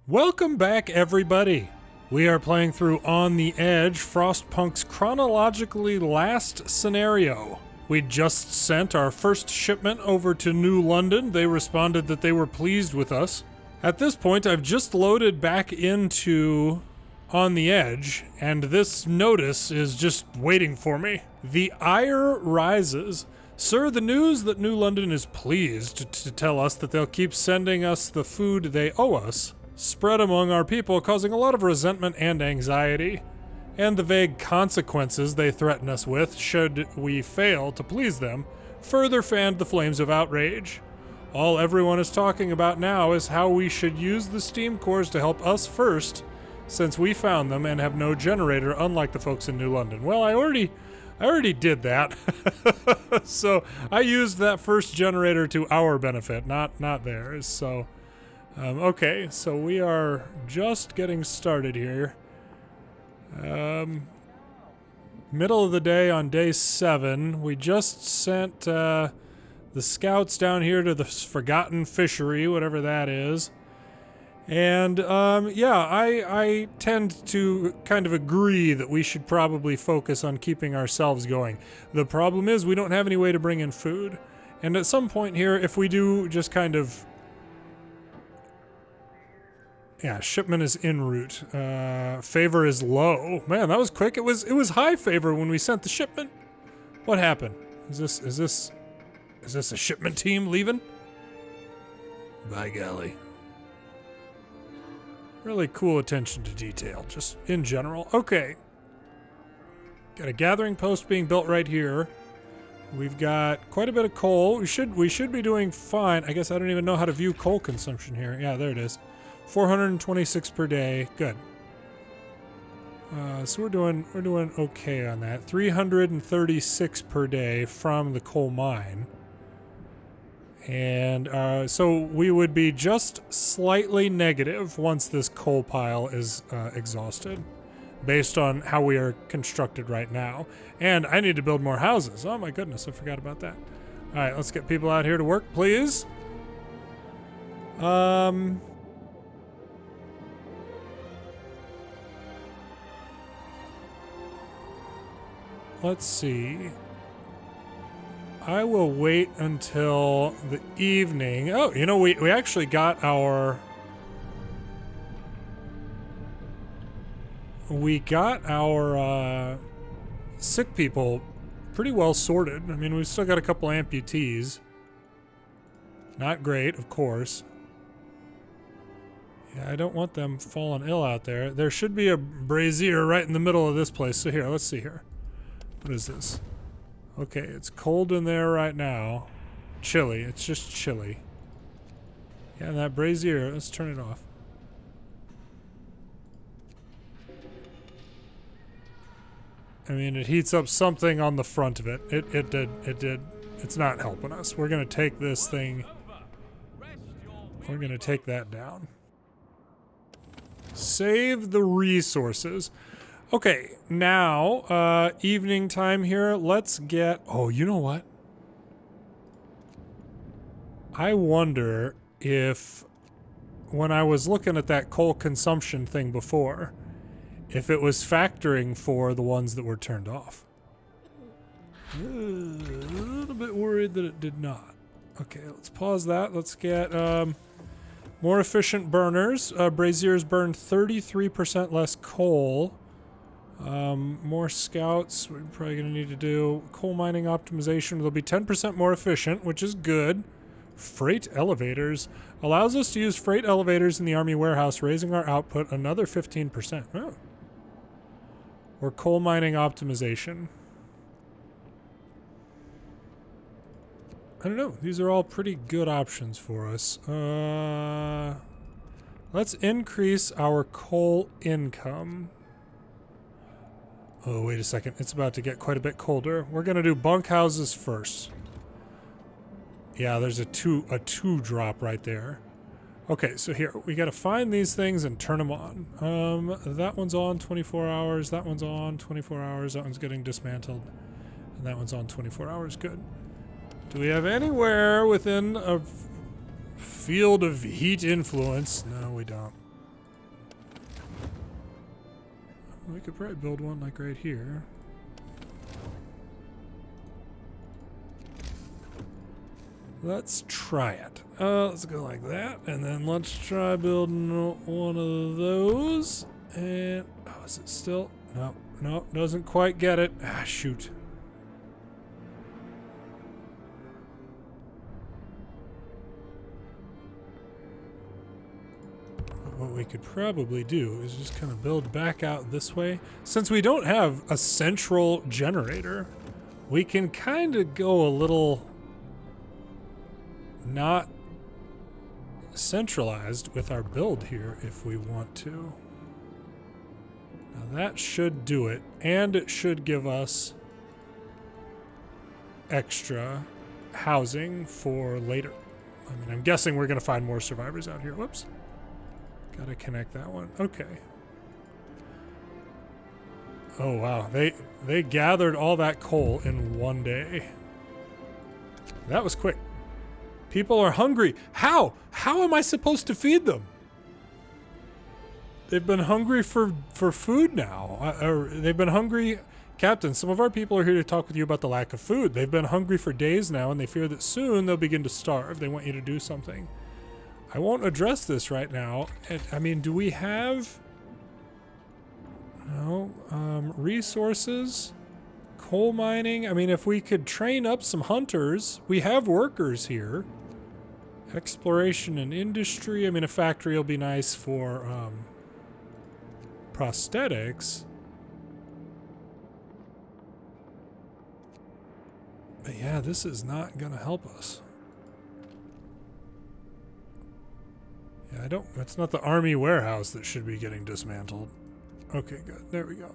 Welcome back, everybody. We are playing through On the Edge, Frostpunk's chronologically last scenario. We just sent our first shipment over to New London. They responded that they were pleased with us. At this point, I've just loaded back into On the Edge, and this notice is just waiting for me. The ire rises. Sir, the news that New London is pleased to tell us that they'll keep sending us the food they owe us spread among our people, causing a lot of resentment and anxiety, and the vague consequences they threaten us with should we fail to please them further fanned the flames of outrage. All everyone is talking about now is how we should use the steam cores to help us first, since we found them and have no generator, unlike the folks in New London. Well, I already did that. So I used that first generator to our benefit, not theirs. So okay, so we are just getting started here. Middle of the day on day 7. We just sent the scouts down here to the Forgotten Fishery, whatever that is. And yeah, I tend to kind of agree that we should probably focus on keeping ourselves going. The problem is we don't have any way to bring in food. And at some point here, if we do just kind of... Yeah, shipment is en route. Favor is low. Man, that was quick. It was high favor when we sent the shipment. What happened? Is this a shipment team leaving? By golly. Really cool attention to detail, just in general. Okay. Got a gathering post being built right here. We've got quite a bit of coal. We should be doing fine. I guess I don't even know how to view coal consumption here. Yeah, there it is. 426 per day. Good. So we're doing okay on that. 336 per day from the coal mine. And so we would be just slightly negative once this coal pile is exhausted, based on how we are constructed right now. And I need to build more houses. Oh my goodness, I forgot about that. All right, let's get people out here to work, please. Let's see. I will wait until the evening. Oh, you know, we actually got our... sick people pretty well sorted. I mean, we've still got a couple amputees. Not great, of course. Yeah, I don't want them falling ill out there. There should be a brazier right in the middle of this place. So here, let's see here. What is this? Okay, it's cold in there right now. Chilly. It's just chilly. Yeah, and that brazier, let's turn it off. I mean, it heats up something on the front of it. It did. It's not helping us. We're going to take this thing. We're going to take that down. Save the resources. Okay, now, evening time here. Let's get... Oh, you know what? I wonder if, when I was looking at that coal consumption thing before, if it was factoring for the ones that were turned off. A little bit worried that it did not. Okay, let's pause that. Let's get more efficient burners. Braziers burn 33% less coal. More scouts, we're probably going to need to do. Coal mining optimization, they'll be 10% more efficient, which is good. Freight elevators. Allows us to use freight elevators in the army warehouse, raising our output another 15%. Oh. Or coal mining optimization. I don't know. These are all pretty good options for us. Let's increase our coal income. Oh, wait a second. It's about to get quite a bit colder. We're going to do bunkhouses first. Yeah, there's a two drop right there. Okay, so here, we got to find these things and turn them on. That one's on 24 hours. That one's on 24 hours. That one's getting dismantled. And that one's on 24 hours. Good. Do we have anywhere within a field of heat influence? No, we don't. We could probably build one like right here. Let's try it. Let's go like that, and then let's try building one of those. And oh, is it still? No, no, doesn't quite get it. Ah, shoot. What we could probably do is just kind of build back out this way. Since we don't have a central generator, we can kind of go a little not centralized with our build here if we want to. Now that should do it, and it should give us extra housing for later. I mean, I'm guessing we're going to find more survivors out here. Whoops. Gotta connect that one. Okay. Oh, wow. They gathered all that coal in one day. That was quick. People are hungry. How? How am I supposed to feed them? They've been hungry for food now. Or they've been hungry. Captain, some of our people are here to talk with you about the lack of food. They've been hungry for days now, and they fear that soon they'll begin to starve. They want you to do something. I won't address this right now. I mean, do we have... No. Resources? Coal mining? I mean, if we could train up some hunters. We have workers here. Exploration and industry. I mean, a factory will be nice for prosthetics. But yeah, this is not going to help us. Yeah, it's not the army warehouse that should be getting dismantled. Okay, good. There we go.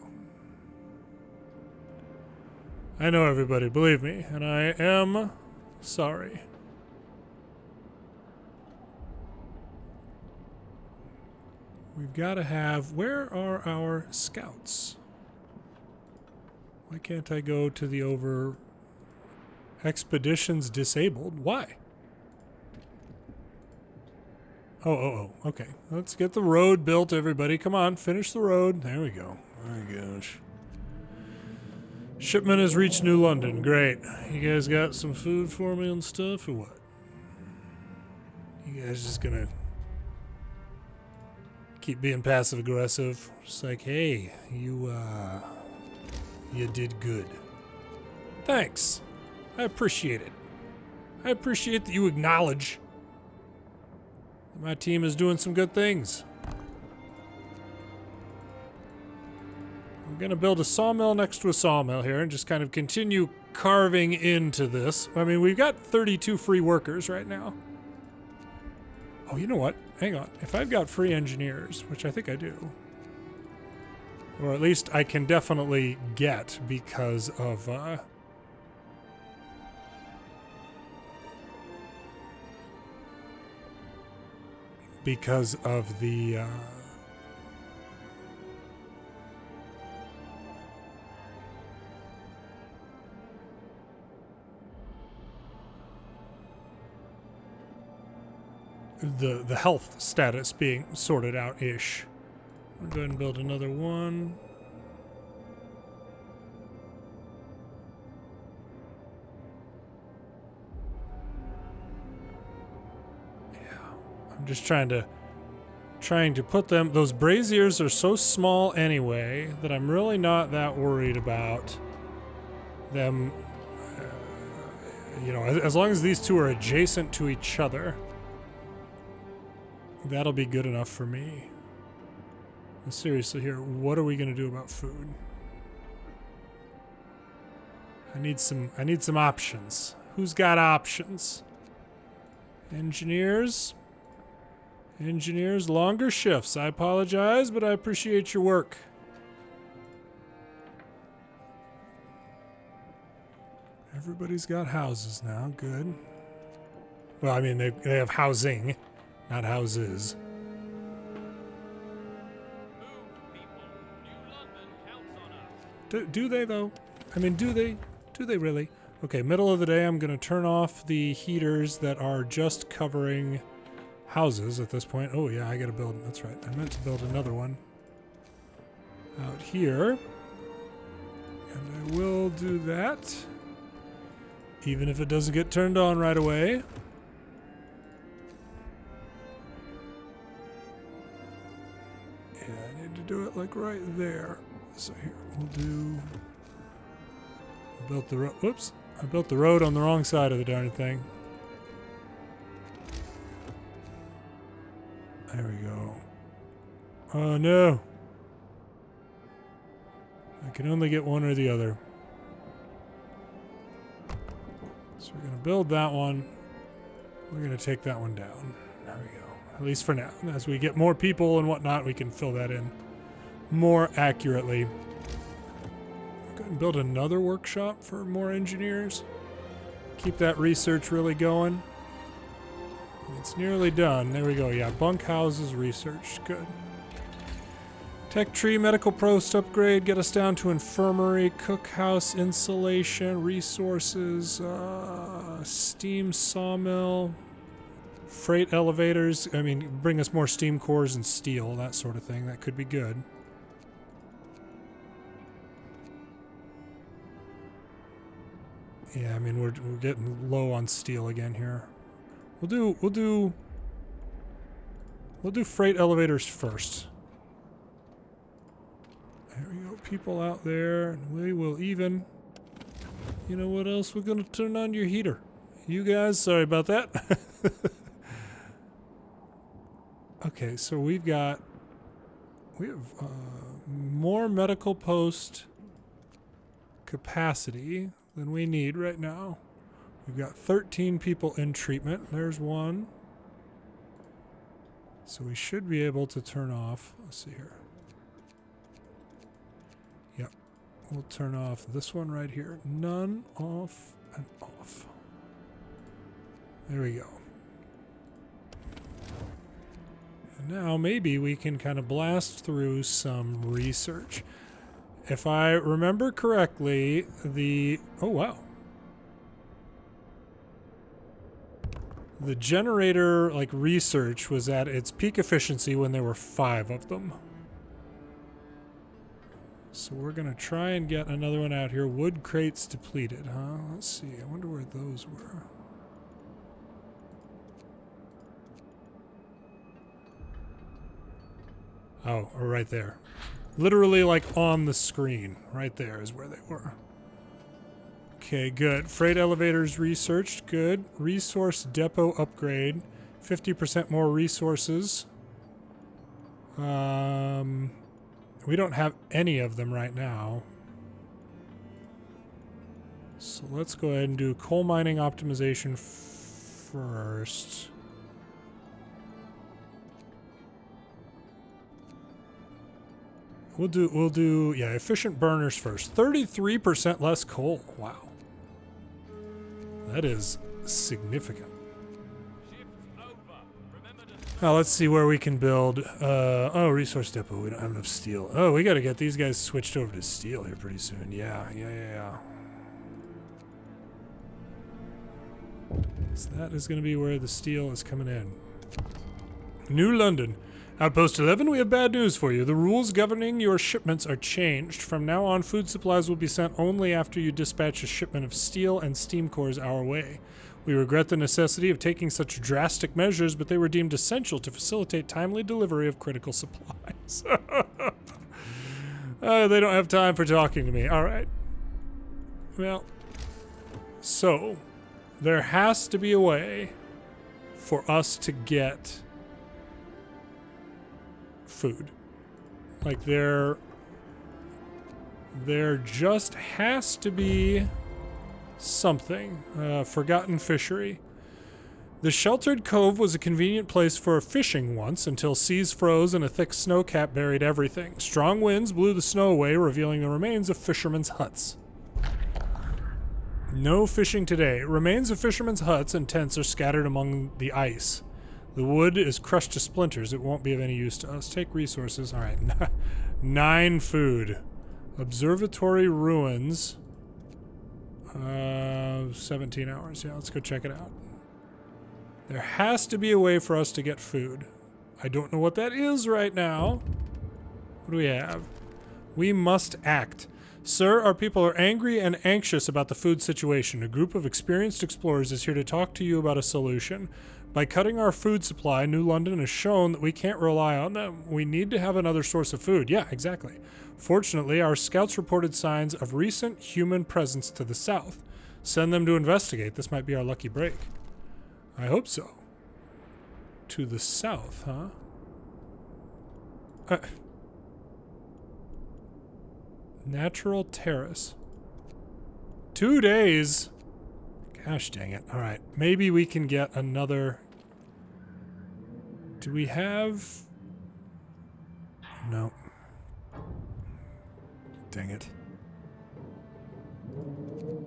I know everybody, believe me, and I am sorry. We've got to have... Where are our scouts? Why can't I go to the over... Expeditions disabled? Why? Oh, okay. Let's get the road built, everybody. Come on, finish the road. There we go. Oh my gosh. Shipment has reached New London. Great. You guys got some food for me and stuff, or what? You guys just gonna keep being passive-aggressive? Just like, hey, you did good. Thanks. I appreciate it. I appreciate that you acknowledge that my team is doing some good things. I'm gonna build a sawmill next to a sawmill here and just kind of continue carving into this. I mean, we've got 32 free workers right now. Oh, you know what? Hang on. If I've got free engineers, which I think I do, or at least I can definitely get because of the health status being sorted out-ish. I'll go ahead and build another one. Yeah, I'm just trying to put them... Those braziers are so small anyway that I'm really not that worried about them. You know, as long as these two are adjacent to each other, that'll be good enough for me. And seriously here, what are we gonna do about food? I need some options. Who's got options? Engineers? Engineers, longer shifts. I apologize, but I appreciate your work. Everybody's got houses now, good. Well, I mean, they have housing. Not houses. Do they though? I mean, do they? Do they really? Okay, middle of the day, I'm gonna turn off the heaters that are just covering houses at this point. Oh yeah, I gotta build. That's right. I meant to build another one. out here. And I will do that. Even if it doesn't get turned on right away. Yeah, I need to do it like right there. So here, we'll do... I built the road. Whoops. I built the road on the wrong side of the darn thing. There we go. Oh no. I can only get one or the other. So we're going to build that one. We're going to take that one down. There we go. At least for now. As we get more people and whatnot, we can fill that in more accurately. Go ahead and build another workshop for more engineers. Keep that research really going. It's nearly done. There we go. Yeah, bunkhouses research. Good. Tech tree, medical post upgrade, get us down to infirmary, cookhouse, insulation, resources, steam sawmill, freight elevators. I mean, bring us more steam cores and steel, that sort of thing. That could be good. Yeah, I mean, we're getting low on steel again here. We'll do freight elevators first. There we go, people out there, and we will even... You know what else? We're going to turn on your heater. You guys, sorry about that. Okay, so we have more medical post capacity than we need right now. We've got 13 people in treatment. There's one. So we should be able to turn off. Let's see here. Yep. We'll turn off this one right here. None, off, and off. There we go. And now maybe we can kind of blast through some research. If I remember correctly, oh wow. The generator, like, research was at its peak efficiency when there were 5 of them. So we're going to try and get another one out here. Wood crates depleted, huh? Let's see. I wonder where those were. Oh, right there. Literally, like, on the screen. Right there is where they were. Okay, good. Freight elevators researched. Good. Resource depot upgrade. 50% more resources. We don't have any of them right now. So let's go ahead and do coal mining optimization first. We'll do yeah, efficient burners first. 33% less coal. Wow. That is significant. Now let's see where we can build. Oh, resource depot. We don't have enough steel. Oh, we got to get these guys switched over to steel here pretty soon. Yeah. So that is going to be where the steel is coming in. New London. Outpost 11, we have bad news for you. The rules governing your shipments are changed. From now on, food supplies will be sent only after you dispatch a shipment of steel and steam cores our way. We regret the necessity of taking such drastic measures, but they were deemed essential to facilitate timely delivery of critical supplies. They don't have time for talking to me. All right. Well, so there has to be a way for us to get food. Like there just has to be something. Forgotten fishery. The sheltered cove was a convenient place for fishing once until seas froze and a thick snowcap buried everything. Strong winds blew the snow away, revealing the remains of fishermen's huts. No fishing today. Remains of fishermen's huts and tents are scattered among the ice. The wood is crushed to splinters. It won't be of any use to us. Take resources. All right. 9 food. Observatory ruins. 17 hours. Yeah, let's go check it out. There has to be a way for us to get food. I don't know what that is right now. What do we have? We must act. Sir, our people are angry and anxious about the food situation. A group of experienced explorers is here to talk to you about a solution. By cutting our food supply, New London has shown that we can't rely on them. We need to have another source of food. Yeah, exactly. Fortunately, our scouts reported signs of recent human presence to the south. Send them to investigate. This might be our lucky break. I hope so. To the south, huh? Natural Terrace. 2 days? Gosh dang it. Alright, maybe we can get another... Do we have... No. Dang it.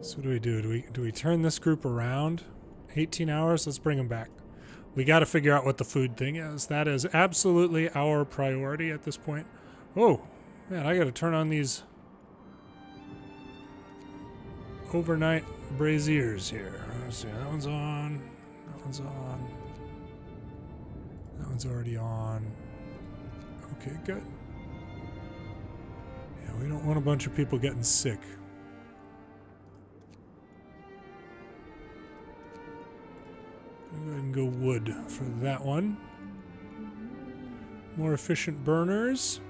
So what do we do? Do we turn this group around? 18 hours? Let's bring them back. We got to figure out what the food thing is. That is absolutely our priority at this point. Oh, man, I got to turn on these overnight braziers here. Let's see, that one's on. That one's on. That one's already on. Okay, good. Yeah, we don't want a bunch of people getting sick. I'll go ahead and go wood for that one. More efficient burners.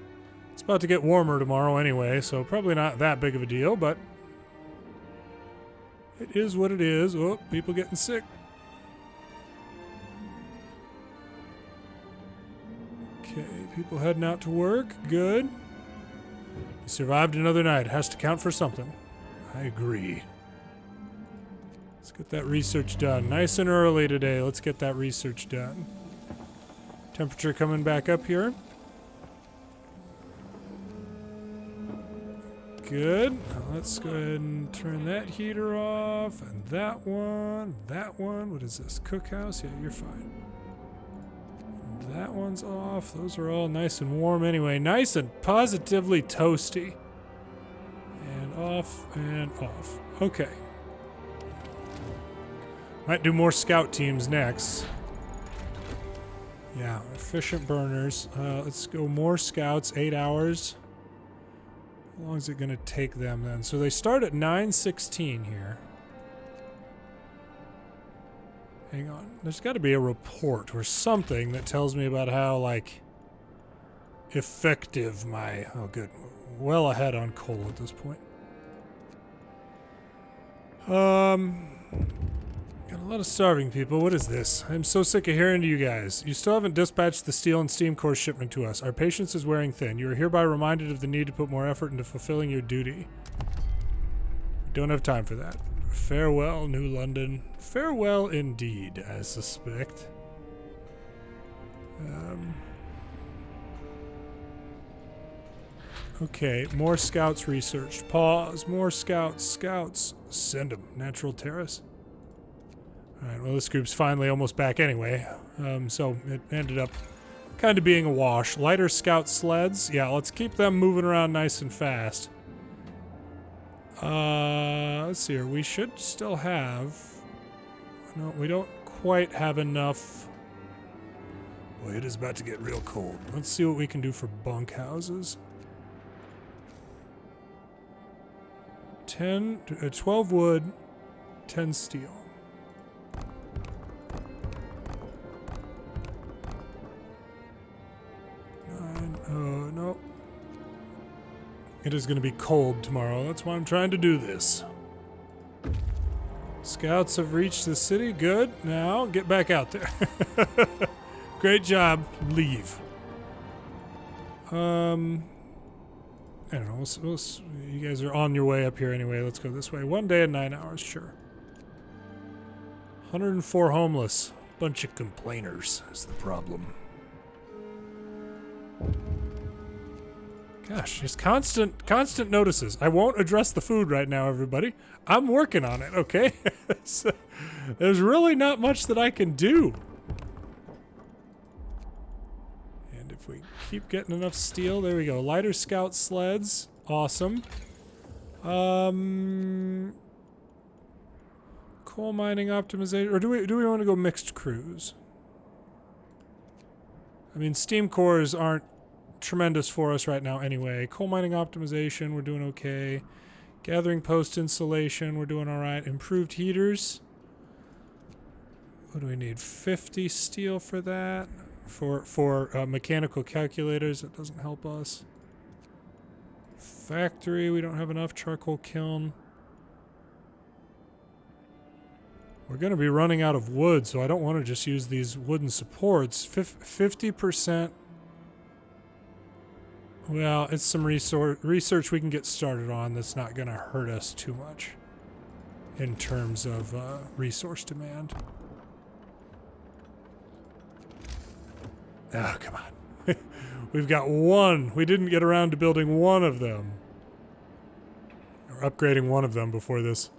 It's about to get warmer tomorrow anyway, so probably not that big of a deal, but it is what it is. Oh, people getting sick. Okay, people heading out to work. Good. You survived another night. Has to count for something. I agree. Let's get that research done. Nice and early today. Let's get that research done. Temperature coming back up here. Good. Now let's go ahead and turn that heater off. And that one. That one. What is this? Cookhouse? Yeah, you're fine. That one's off. Those are all nice and warm anyway. Nice and positively toasty. And off and off. Okay. Might do more scout teams next. Yeah, efficient burners. Let's go more scouts. 8 hours. How long is it going to take them then? So they start at 9:16 here. Hang on. There's got to be a report or something that tells me about how, like, effective my... Oh, good. Well ahead on coal at this point. Got a lot of starving people. What is this? I'm so sick of hearing to you guys. You still haven't dispatched the steel and steam core shipment to us. Our patience is wearing thin. You are hereby reminded of the need to put more effort into fulfilling your duty. We don't have time for that. Farewell, New London. Farewell indeed, I suspect. Okay, more scouts researched. Pause. More scouts. Scouts. Send them. Natural Terrace. Alright, well this group's finally almost back anyway. So it ended up kind of being a wash. Lighter scout sleds. Yeah, let's keep them moving around nice and fast. Let's see here. We should still have... No, we don't quite have enough. Boy, it is about to get real cold. Let's see what we can do for bunkhouses. 12 wood, 10 steel. 9, oh, no. It is going to be cold tomorrow. That's why I'm trying to do this. Scouts have reached the city. Good. Now, get back out there. Great job. Leave. I don't know. You guys are on your way up here anyway. Let's go this way. 1 day and 9 hours, sure. 104 homeless. Bunch of complainers is the problem. Gosh, just constant notices. I won't address the food right now, everybody. I'm working on it, okay? So, there's really not much that I can do. And if we keep getting enough steel, there we go. Lighter scout sleds, awesome. Coal mining optimization, or do we want to go mixed crews? I mean, steam cores aren't tremendous for us right now anyway. Coal mining optimization, we're doing okay. Gathering post insulation, we're doing all right. Improved heaters. What do we need? 50 steel for that. For mechanical calculators, that doesn't help us. Factory, we don't have enough. Charcoal kiln. We're going to be running out of wood, so I don't want to just use these wooden supports. 50%. Well, it's some research we can get started on that's not going to hurt us too much in terms of resource demand. Oh, come on. We've got one. We didn't get around to building one of them. Or upgrading one of them before this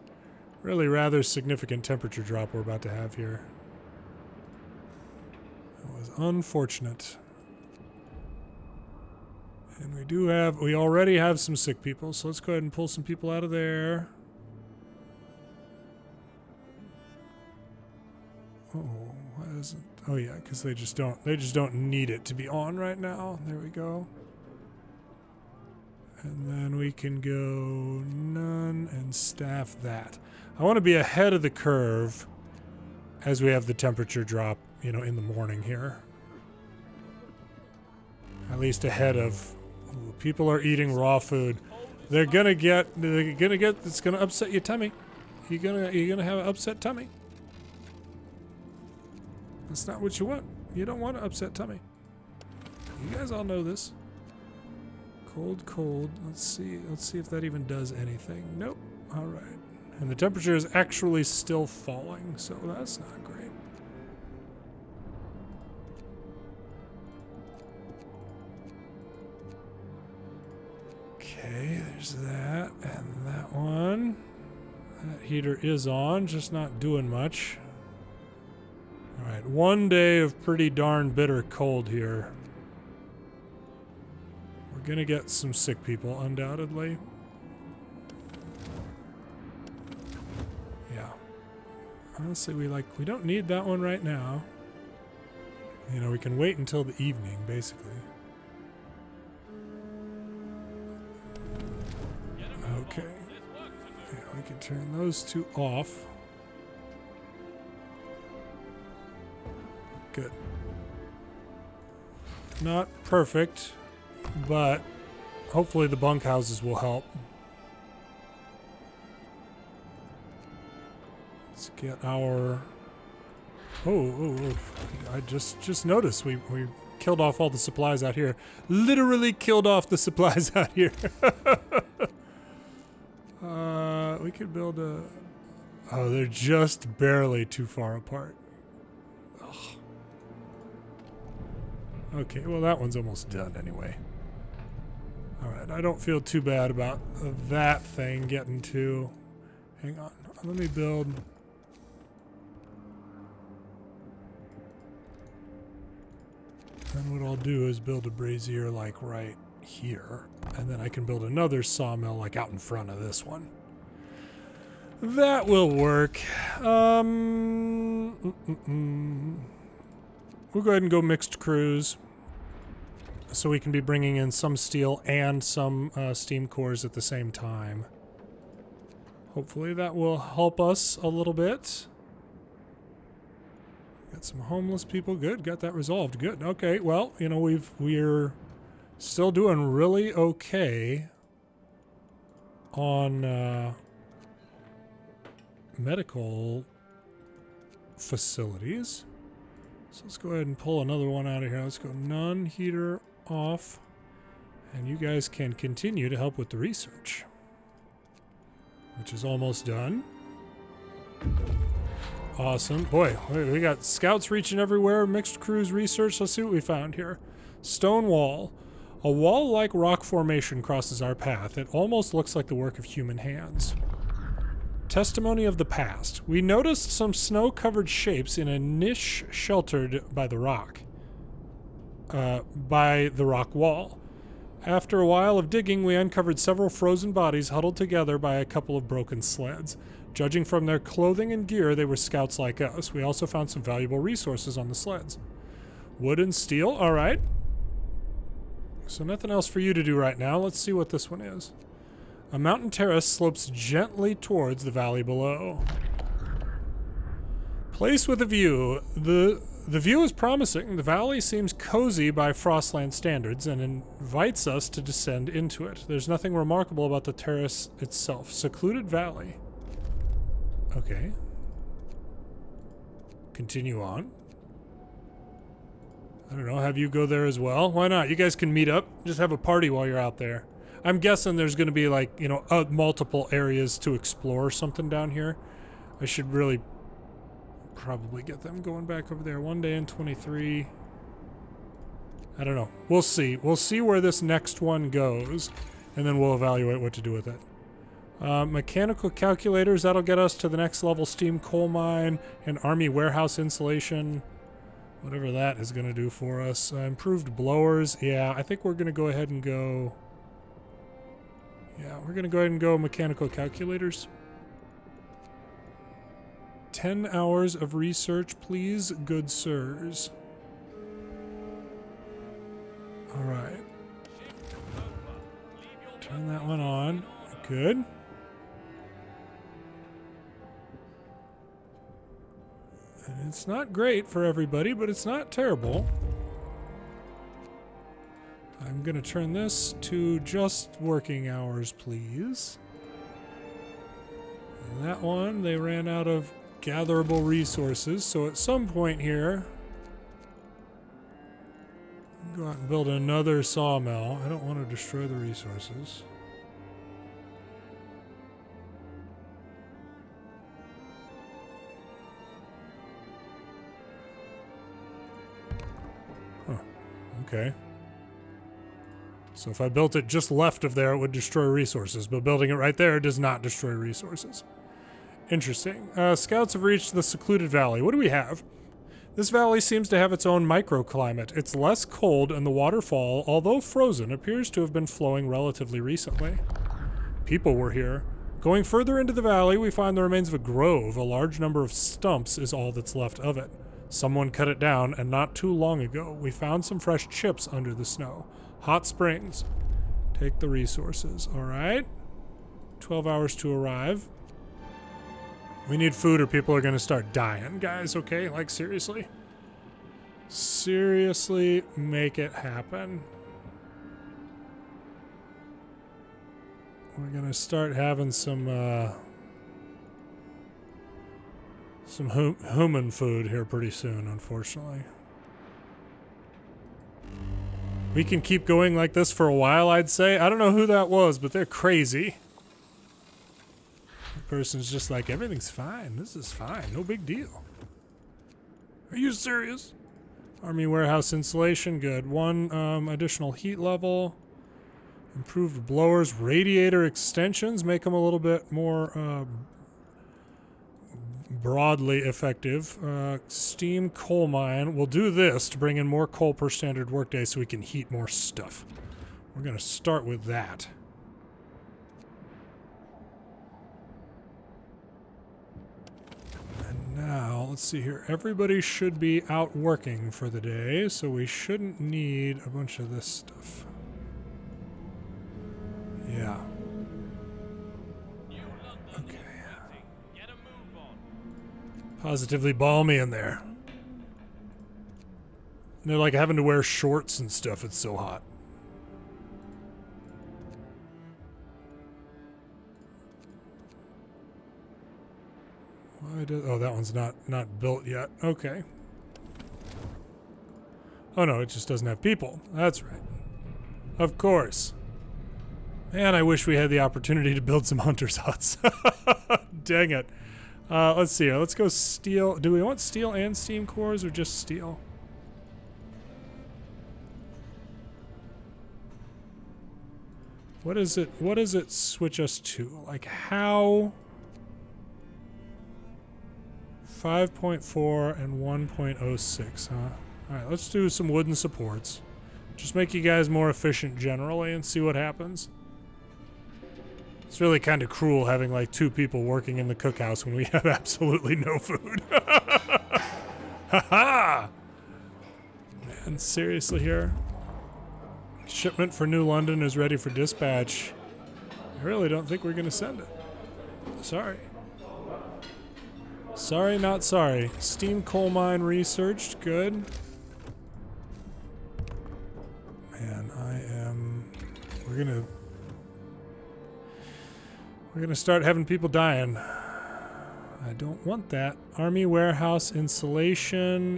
really rather significant temperature drop we're about to have here. It was unfortunate. And we already have some sick people, so let's go ahead and pull some people out of there. Oh, why isn't... Oh yeah, because they just don't need it to be on right now. There we go. And then we can go none and staff that. I want to be ahead of the curve as we have the temperature drop, you know, in the morning here. At least ahead of... Ooh, people are eating raw food. It's gonna upset your tummy. You're gonna have an upset tummy. That's not what you want. You don't want an upset tummy. You guys all know this. Cold. Let's see if that even does anything. Nope. All right. And the temperature is actually still falling, so that's not great. Okay, there's that and that one. That heater is on, just not doing much. All right, one day of pretty darn bitter cold here. We're gonna get some sick people, undoubtedly. Yeah. Honestly, we don't need that one right now. You know, we can wait until the evening, basically. Okay. Yeah, we can turn those two off. Good. Not perfect, but hopefully the bunkhouses will help. Let's get our... Oh. I just noticed we killed off all the supplies out here. Literally killed off the supplies out here. We could build a... Oh, they're just barely too far apart. Ugh. Okay, well that one's almost done anyway. Alright, I don't feel too bad about that thing getting to... Hang on, let me build... And what I'll do is build a brazier like right here. And then I can build another sawmill like out in front of this one. That will work. We'll go ahead and go mixed crews. So we can be bringing in some steel and some steam cores at the same time. Hopefully that will help us a little bit. Got some homeless people. Good. Got that resolved. Good. Okay. Well, you know, we're still doing really okay on medical facilities. So let's go ahead and pull another one out of here. Let's go none, heater off, and you guys can continue to help with the research, which is almost done. Awesome. Boy, we got scouts reaching everywhere. Mixed crews research. Let's see what we found here. Stone wall. A wall-like rock formation crosses our path. It almost looks like the work of human hands. Testimony of the past. We noticed some snow-covered shapes in a niche sheltered by the rock. By the rock wall. After a while of digging, we uncovered several frozen bodies huddled together by a couple of broken sleds. Judging from their clothing and gear, they were scouts like us. We also found some valuable resources on the sleds. Wood and steel, all right. So nothing else for you to do right now. Let's see what this one is. A mountain terrace slopes gently towards the valley below. Place with a view. The view is promising. The valley seems cozy by Frostland standards and invites us to descend into it. There's nothing remarkable about the terrace itself. Secluded Valley. Okay. Continue on. I don't know, have you go there as well? Why not? You guys can meet up. Just have a party while you're out there. I'm guessing there's going to be like, you know, multiple areas to explore or something down here. I should really probably get them going back over there. 1 day in 23. I don't know. We'll see. We'll see where this next one goes, and then we'll evaluate what to do with it. Mechanical calculators, that'll get us to the next level. Steam coal mine and army warehouse insulation. Whatever that is going to do for us. Improved blowers. Yeah, I think we're going to go ahead and go... Yeah, we're going to go ahead and go mechanical calculators. 10 hours of research, please, good sirs. Alright. Turn that one on. Good. And it's not great for everybody, but it's not terrible. I'm going to turn this to just working hours, please. And that one, they ran out of gatherable resources, so at some point here, go out and build another sawmill. I don't want to destroy the resources. Huh. Okay. So if I built it just left of there, it would destroy resources, but building it right there does not destroy resources. Interesting. Scouts have reached the Secluded Valley. What do we have? This valley seems to have its own microclimate. It's less cold, and the waterfall, although frozen, appears to have been flowing relatively recently. People were here. Going further into the valley, we find the remains of a grove. A large number of stumps is all that's left of it. Someone cut it down, and not too long ago, we found some fresh chips under the snow. Hot springs. Take the resources. All right. 12 hours to arrive. We need food or people are going to start dying, guys, okay? Like, seriously? Seriously, make it happen. We're going to start having some human food here pretty soon, unfortunately. We can keep going like this for a while, I'd say. I don't know who that was, but they're crazy. The person's just like, everything's fine. This is fine. No big deal. Are you serious? Army warehouse insulation, good. 1 additional heat level. Improved blowers. Radiator extensions make them a little bit more broadly effective. Steam coal mine. We'll do this to bring in more coal per standard workday so we can heat more stuff. We're going to start with that. And now, let's see here. Everybody should be out working for the day, so we shouldn't need a bunch of this stuff. Yeah. Okay. Positively balmy in there. And they're like having to wear shorts and stuff. It's so hot. Why does, oh, that one's not built yet. Okay. Oh no, it just doesn't have people. That's right. Of course. Man, I wish we had the opportunity to build some hunter's huts. Dang it. Let's see here. Let's go steel. Do we want steel and steam cores or just steel? What is it? What does it switch us to? Like how? 5.4 and 1.06, huh? Alright, let's do some wooden supports. Just make you guys more efficient generally and see what happens. It's really kind of cruel having like 2 people working in the cookhouse when we have absolutely no food. Ha-ha! Man, seriously here? Shipment for New London is ready for dispatch. I really don't think we're gonna send it. Sorry. Sorry, not sorry. Steam coal mine researched. Good. Man, we're gonna start having people dying. I don't want that. Army warehouse insulation,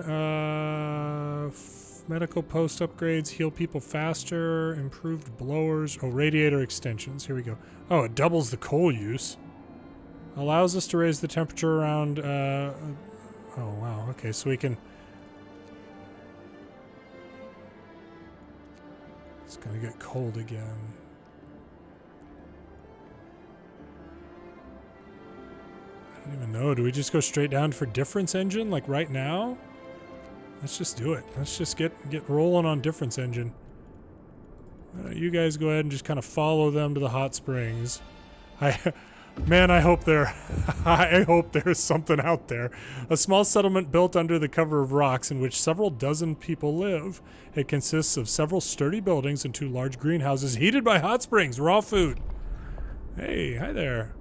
medical post upgrades, heal people faster, improved blowers. Oh, radiator extensions. Here we go. Oh, it doubles the coal use. Allows us to raise the temperature around, oh wow, okay, so we can... It's gonna get cold again. I don't even know, do we just go straight down for difference engine, like right now? Let's just do it. Let's just get rolling on difference engine. You guys go ahead and just kind of follow them to the hot springs. Man, I hope I hope there's something out there. A small settlement built under the cover of rocks in which several dozen people live. It consists of several sturdy buildings and 2 large greenhouses heated by hot springs. Raw food. Hey, hi there.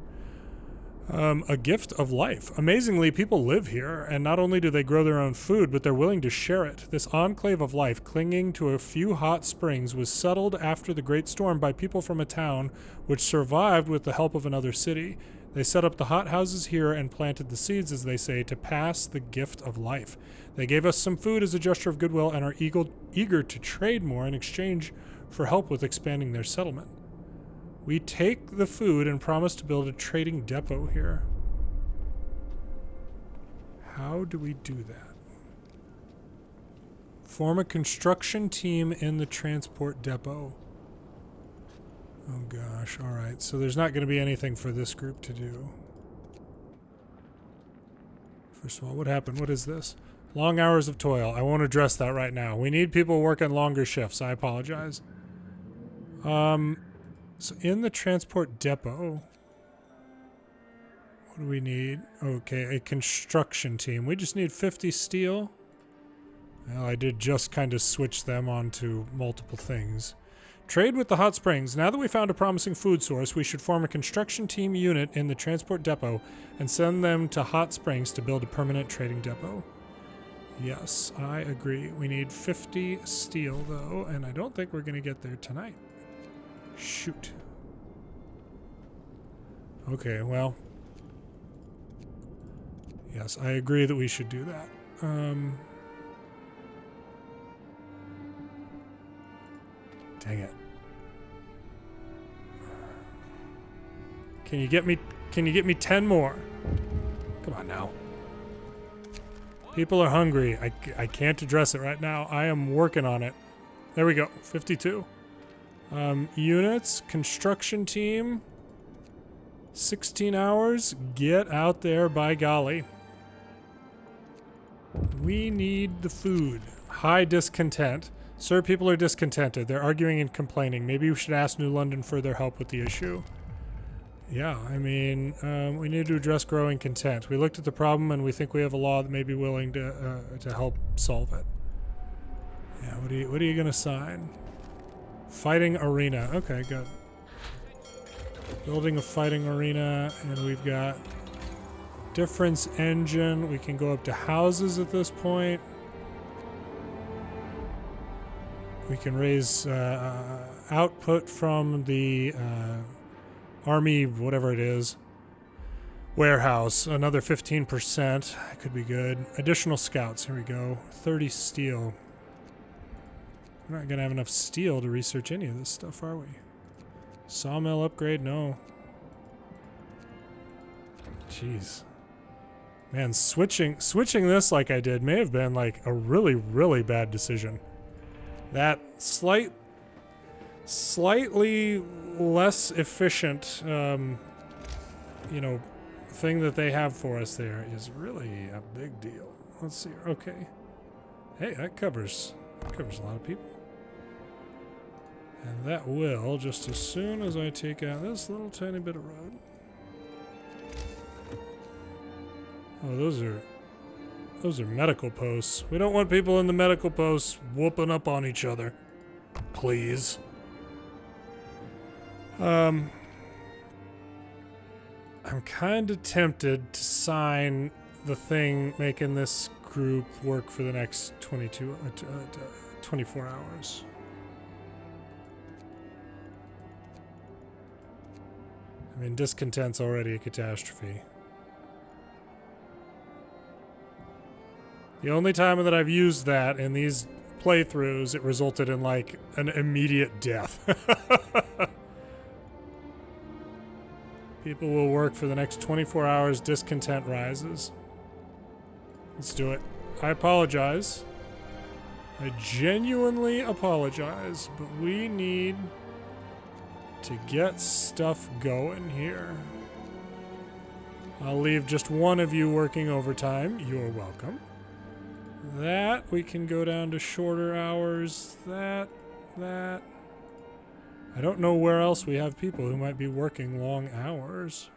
A gift of life. Amazingly, people live here, and not only do they grow their own food, but they're willing to share it. This enclave of life, clinging to a few hot springs, was settled after the Great Storm by people from a town which survived with the help of another city. They set up the hot houses here and planted the seeds, as they say, to pass the gift of life. They gave us some food as a gesture of goodwill and are eager to trade more in exchange for help with expanding their settlement. We take the food and promise to build a trading depot here. How do we do that? Form a construction team in the transport depot. Oh gosh, alright. So there's not going to be anything for this group to do. First of all, what happened? What is this? Long hours of toil. I won't address that right now. We need people working longer shifts. I apologize. So in the transport depot, what do we need? Okay, a construction team. We just need 50 steel. Well, I did just kind of switch them onto multiple things. Trade with the hot springs. Now that we found a promising food source, we should form a construction team unit in the transport depot and send them to hot springs to build a permanent trading depot. Yes, I agree. We need 50 steel, though, and I don't think we're going to get there tonight. Shoot. Okay, well. Yes, I agree that we should do that. Dang it. Can you get me 10 more? Come on now. People are hungry. I can't address it right now. I am working on it. There we go. 52. Units, construction team, 16 hours, get out there, by golly. We need the food. High discontent. Sir, people are discontented. They're arguing and complaining. Maybe we should ask New London for their help with the issue. Yeah, I mean, we need to address growing content. We looked at the problem and we think we have a law that may be willing to help solve it. Yeah, what are you gonna sign? Fighting arena. Okay, good. Building a fighting arena, and we've got difference engine. We can go up to houses at this point. We can raise output from the army, whatever it is, warehouse. Another 15%. That could be good. Additional scouts. Here we go. 30 steel. We're not going to have enough steel to research any of this stuff, are we? Sawmill upgrade? No. Jeez. Man, switching this like I did may have been like a really, really bad decision. That slightly less efficient, you know, thing that they have for us there is really a big deal. Let's see. Okay. Hey, that covers a lot of people. And that will, just as soon as I take out this little tiny bit of road. Oh, those are medical posts. We don't want people in the medical posts whooping up on each other. Please. I'm kind of tempted to sign the thing making this group work for the next 24 hours. I mean, discontent's already a catastrophe. The only time that I've used that in these playthroughs, it resulted in like an immediate death. People will work for the next 24 hours, discontent rises. Let's do it. I apologize. I genuinely apologize, but we need to get stuff going here. I'll leave just one of you working overtime. You're welcome. That, we can go down to shorter hours. That. I don't know where else we have people who might be working long hours.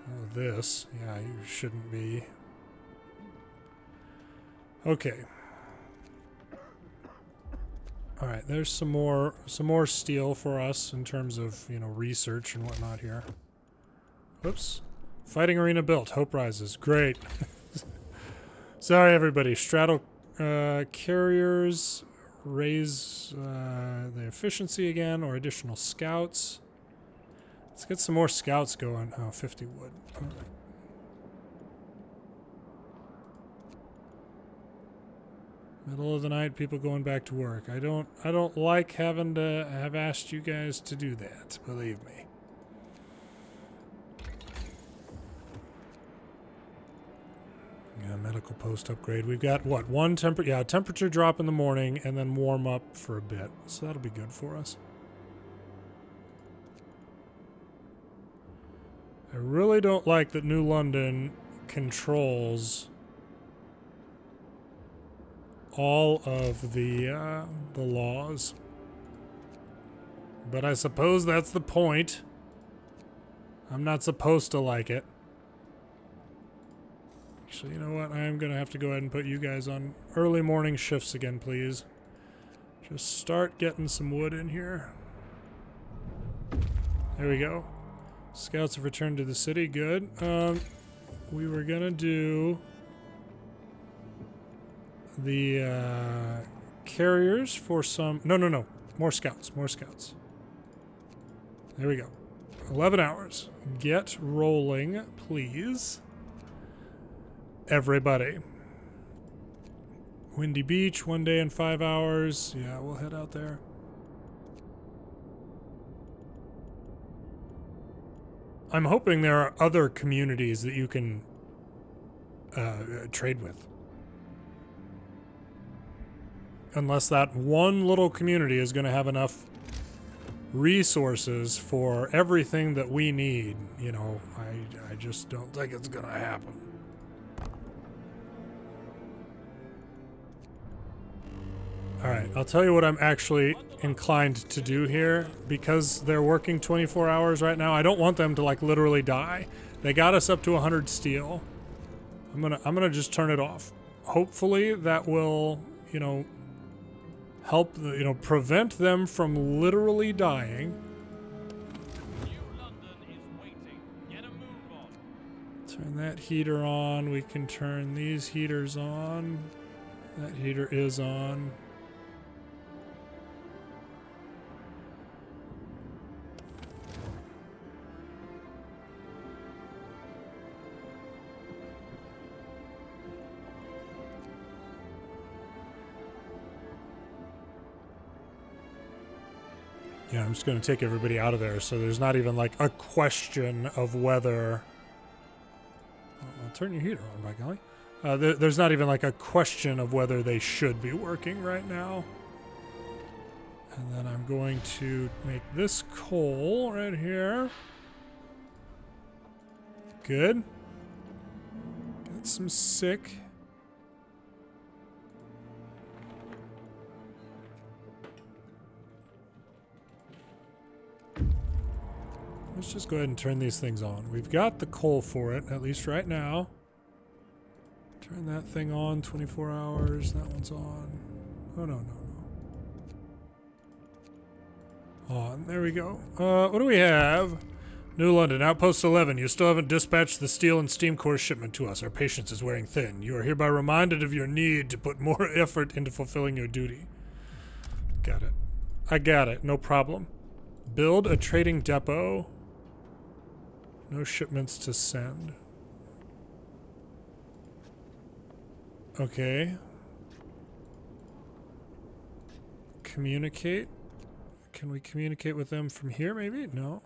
Oh, this. Yeah, you shouldn't be. Okay. Alright, there's some more steel for us in terms of, you know, research and whatnot here. Whoops. Fighting arena built. Hope rises. Great. Sorry, everybody. Straddle carriers raise the efficiency again, or additional scouts. Let's get some more scouts going. Oh, 50 wood. All right. Middle of the night, people going back to work. I don't like having to have asked you guys to do that, believe me. Yeah, medical post upgrade. We've got what? One temperature drop in the morning and then warm up for a bit. So that'll be good for us. I really don't like that New London controls all of the laws. But I suppose that's the point. I'm not supposed to like it. Actually, you know what? I am going to have to go ahead and put you guys on early morning shifts again, please. Just start getting some wood in here. There we go. Scouts have returned to the city. Good. We were going to do the carriers for some... No. More scouts. More scouts. There we go. 11 hours. Get rolling, please. Everybody. Windy Beach, 1 day and 5 hours. Yeah, we'll head out there. I'm hoping there are other communities that you can trade with. Unless that one little community is going to have enough resources for everything that we need. You know, I just don't think it's going to happen. Alright, I'll tell you what I'm actually inclined to do here. Because they're working 24 hours right now, I don't want them to, like, literally die. They got us up to 100 steel. I'm gonna just turn it off. Hopefully that will, you know, help, you know, prevent them from literally dying. New London is waiting. Get a move on. Turn that heater on. We can turn these heaters on. That heater is on. Yeah, I'm just going to take everybody out of there, so there's not even, like, a question of whether... I'll turn your heater on, by golly. There's not even, like, a question of whether they should be working right now. And then I'm going to make this coal right here. Good. Get some sick. Let's just go ahead and turn these things on. We've got the coal for it, at least right now. Turn that thing on, 24 hours. That one's on. Oh, no. on. There we go. What do we have? New London Outpost 11. You still haven't dispatched the steel and steam core shipment to us. Our patience is wearing thin. You are hereby reminded of your need to put more effort into fulfilling your duty. Got it. I got it. No problem. Build a trading depot. No shipments to send. Okay. Communicate. Can we communicate with them from here, maybe? No.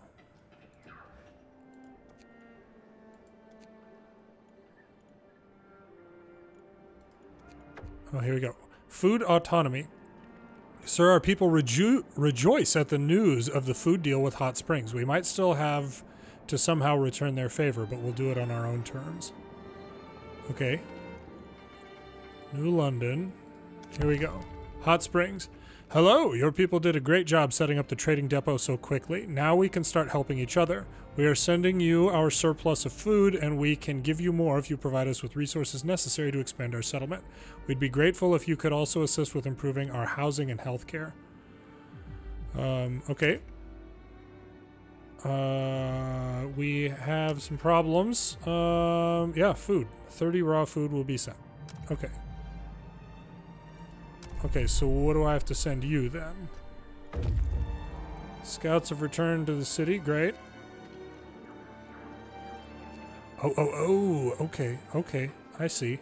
Oh, here we go. Food autonomy. Sir, our people rejoice at the news of the food deal with Hot Springs. We might still have to somehow return their favor, but we'll do it on our own terms. Okay. New London. Here we go. Hot Springs. Hello, your people did a great job setting up the trading depot so quickly. Now we can start helping each other. We are sending you our surplus of food, and we can give you more if you provide us with resources necessary to expand our settlement. We'd be grateful if you could also assist with improving our housing and healthcare. Okay. We have some problems. Yeah, food. 30 raw food will be sent. Okay. Okay, so what do I have to send you then? Scouts have returned to the city. Great. Oh, okay, okay. I see.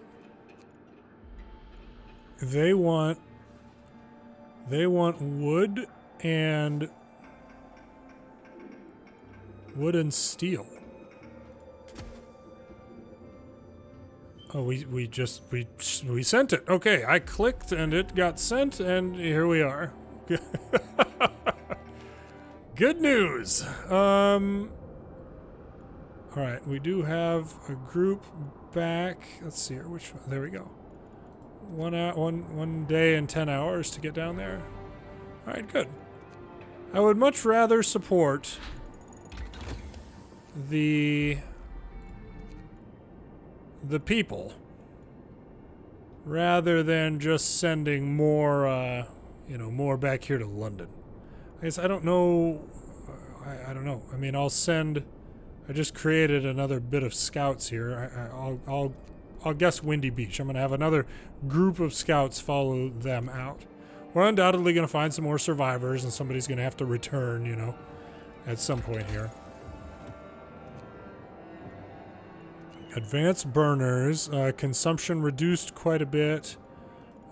They want wood and steel. Oh, we sent it. Okay, I clicked and it got sent, and here we are. Good news. All right, we do have a group back. Let's see here. Which one? There we go. 1 day and 10 hours to get down there. All right, good. I would much rather support the people rather than just sending more, more back here to London. I guess I don't know. I don't know. I mean, I just created another bit of scouts here. I'll guess Windy Beach. I'm going to have another group of scouts follow them out. We're undoubtedly going to find some more survivors, and somebody's going to have to return, at some point here. Advanced burners, consumption reduced quite a bit.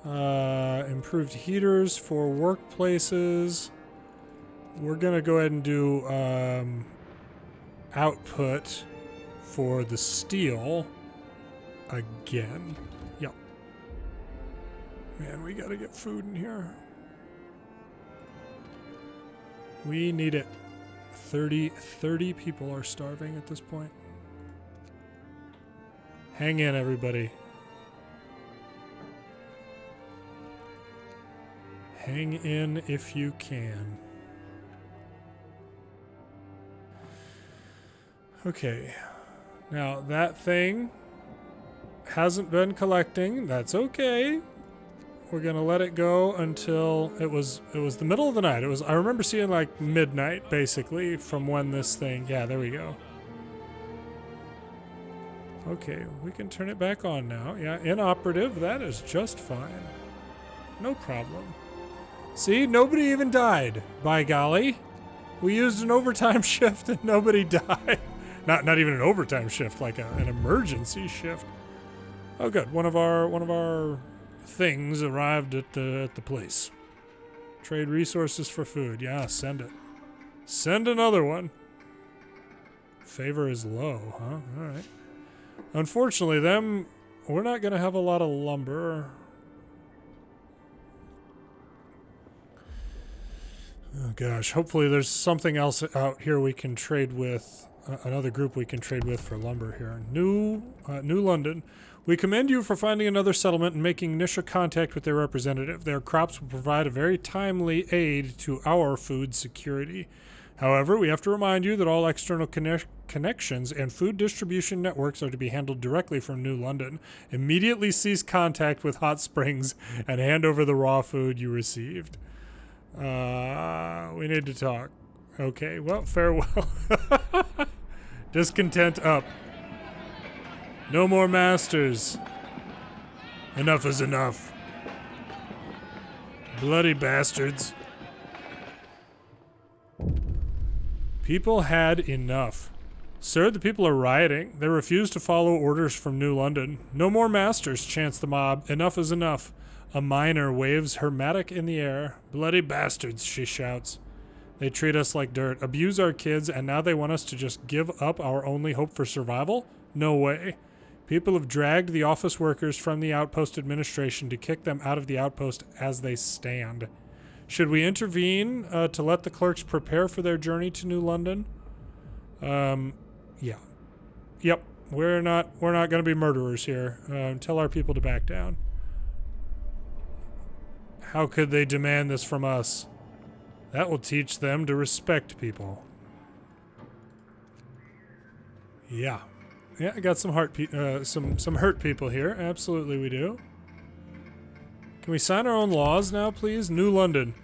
Improved heaters for workplaces. We're going to go ahead and do output for the steel again. Yep. Man, we got to get food in here. We need it. 30 people are starving at this point. Hang in, everybody. Hang in if you can. Okay. Now, that thing hasn't been collecting. That's okay. We're going to let it go until it was the middle of the night. I remember seeing like midnight, basically, from when this thing... Yeah, there we go. Okay, we can turn it back on now. Yeah, inoperative. That is just fine. No problem. See, nobody even died. By golly. We used an overtime shift and nobody died. Not even an overtime shift, like an emergency shift. Oh, good. One of our things arrived at the place. Trade resources for food. Yeah, send it. Send another one. Favor is low, huh? All right. Unfortunately, we're not going to have a lot of lumber. Oh gosh, hopefully there's something else out here we can trade with, another group we can trade with for lumber here. New London. We commend you for finding another settlement and making initial contact with their representative. Their crops will provide a very timely aid to our food security. However, we have to remind you that all external connections and food distribution networks are to be handled directly from New London. Immediately cease contact with Hot Springs and hand over the raw food you received. We need to talk. Okay, well, farewell. Discontent up. No more masters. Enough is enough. Bloody bastards. People had enough. Sir, the people are rioting. They refuse to follow orders from New London. No more masters, chants the mob. Enough is enough. A miner waves her mattock in the air. Bloody bastards, she shouts. They treat us like dirt, abuse our kids, and now they want us to just give up our only hope for survival? No way. People have dragged the office workers from the outpost administration to kick them out of the outpost as they stand. Should we intervene to let the clerks prepare for their journey to New London? Yeah. Yep. We're not going to be murderers here. Tell our people to back down. How could they demand this from us? That will teach them to respect people. Yeah. Yeah, I got some some hurt people here. Absolutely we do. Can we sign our own laws now, please? New London.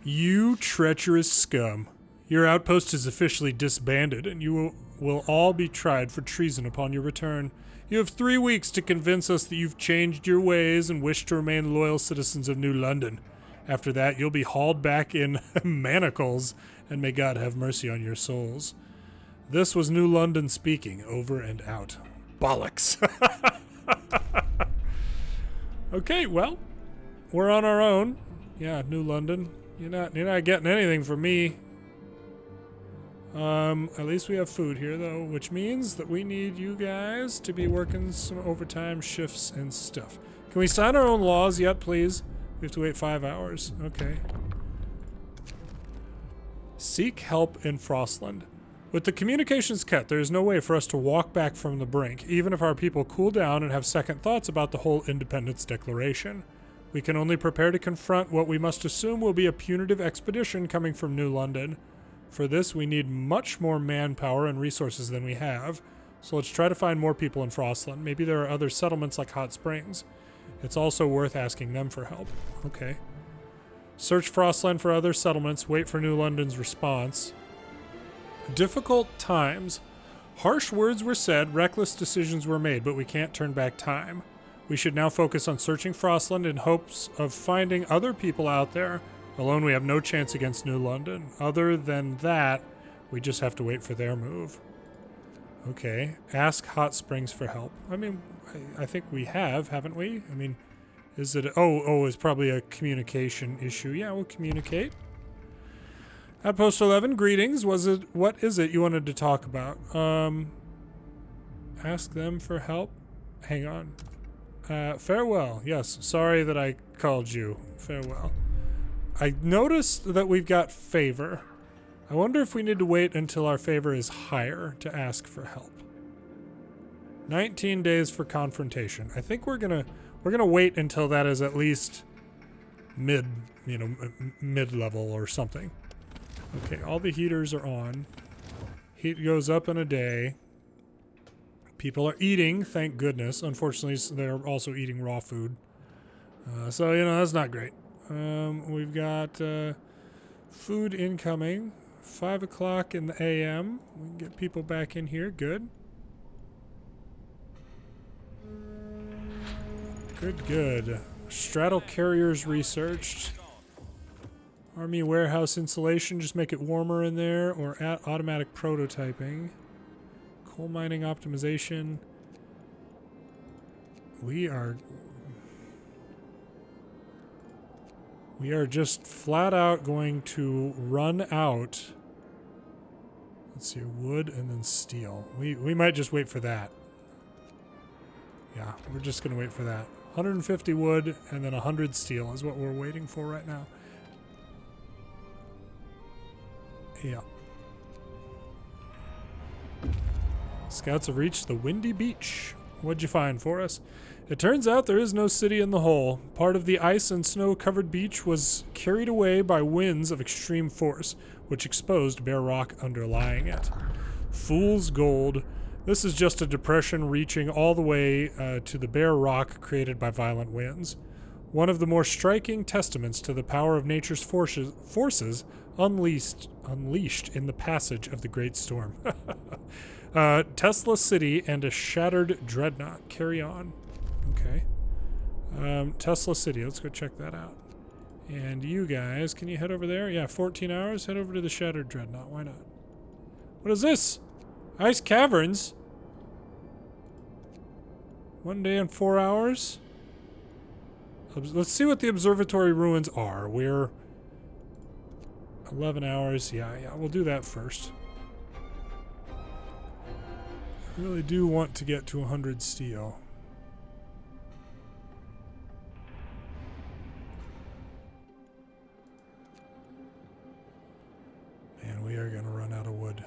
You treacherous scum. Your outpost is officially disbanded, and you will all be tried for treason upon your return. You have 3 weeks to convince us that you've changed your ways and wish to remain loyal citizens of New London. After that, you'll be hauled back in manacles, and may God have mercy on your souls. This was New London speaking, over and out. Bollocks. Okay, well, we're on our own. Yeah, New London. You're not getting anything from me. At least we have food here, though, which means that we need you guys to be working some overtime shifts and stuff. Can we sign our own laws yet, please? We have to wait 5 hours. Okay. Seek help in Frostland. With the communications cut, there is no way for us to walk back from the brink, even if our people cool down and have second thoughts about the whole independence declaration. We can only prepare to confront what we must assume will be a punitive expedition coming from New London. For this, we need much more manpower and resources than we have, so let's try to find more people in Frostland. Maybe there are other settlements like Hot Springs. It's also worth asking them for help. Okay. Search Frostland for other settlements, wait for New London's response. Difficult times. Harsh words were said, reckless decisions were made, but we can't turn back time. We should now focus on searching Frostland in hopes of finding other people out there. Alone, we have no chance against New London. Other than that, we just have to wait for their move. Okay. Ask Hot Springs for help. I mean, I think we have, haven't we? I mean, is it... Oh, it's probably a communication issue. Yeah, we'll communicate. Outpost 11, greetings. What is it you wanted to talk about? Ask them for help? Hang on. Farewell. Yes, sorry that I called you. Farewell. I noticed that we've got favor. I wonder if we need to wait until our favor is higher to ask for help. 19 days for confrontation. I think we're gonna wait until that is at least mid-level or something. Okay, all the heaters are on. Heat goes up in a day. People are eating, thank goodness. Unfortunately, they're also eating raw food. So, that's not great. We've got food incoming. 5 o'clock in the a.m. We can get people back in here. Good. Good. Straddle carriers researched. Army warehouse insulation, just make it warmer in there, or automatic prototyping. Coal mining optimization. We are just flat out going to run out. Let's see, wood and then steel. We might just wait for that. Yeah, we're just going to wait for that. 150 wood and then 100 steel is what we're waiting for right now. Yeah. Scouts have reached the windy beach. What'd you find for us? It turns out there is no city in the hole. Part of the ice and snow-covered beach was carried away by winds of extreme force, which exposed bare rock underlying it. Fool's gold. This is just a depression reaching all the way to the bare rock created by violent winds. One of the more striking testaments to the power of nature's forces unleashed in the passage of the Great Storm. Tesla City and a shattered dreadnought. Carry on. Okay. Tesla City. Let's go check that out. And you guys, can you head over there? Yeah, 14 hours. Head over to the shattered dreadnought. Why not? What is this? Ice caverns? 1 day and 4 hours? Let's see what the observatory ruins are. We're 11 hours. Yeah, we'll do that first. I really do want to get to 100 steel. And we are going to run out of wood.